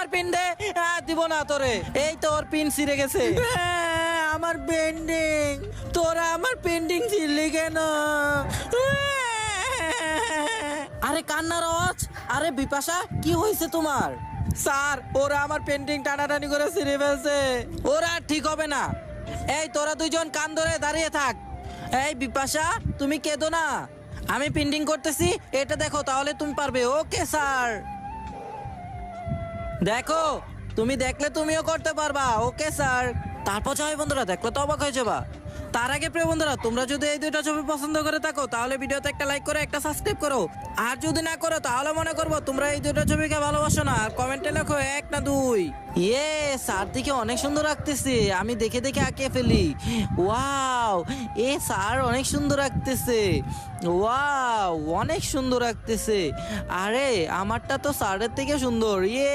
আমার পিন দে। দিব না তোরে, এই তোর পিন ছিঁড়ে গেছে। আমার পেন্ডিং, তোরা আমার পেন্ডিং ছিঁড়লি কেন? আরে কান্নার আওয়াজ। আরে বিপাশা, কি হয়েছে তোমার? স্যার, ওরা আমার পেন্টিং টানাটানি করে ছিঁড়ে ফেলছে, ওরা আর ঠিক হবে না। এই তোরা দুইজন কান ধরে দাঁড়িয়ে থাক। এই বিপাশা, তুমি কেঁদো না, আমি পেন্টিং করতেছি, এটা দেখো, তাহলে তুমি পারবে। ওকে স্যার, দেখো, তুমি দেখলে তুমিও করতে পারবা। Okay sir. তারপর যাই বন্ধুরা, দেখলে তো অবাক হয়ে যাবা। তার আগে প্রিয় বন্ধুরা, তোমরা যদি এই দুইটা ছবি পছন্দ করে থাকো তাহলে ভিডিওতে একটা লাইক করে একটা সাবস্ক্রাইব করো। আর যদি না করো তাহলে মনে করবো তোমরা এই দুইটা ছবিকে ভালোবাসো না। আর কমেন্টে লেখো 1 না 2। স্যার দিকে অনেক সুন্দর রাখতেছে, আমি দেখে দেখে আঁকিয়ে ফেলি। ওয়াও, স্যার অনেক সুন্দর রাখতেছে। ওয়াও, অনেক সুন্দর রাখতেছে। আরে আমারটা তো স্যারের থেকে সুন্দর।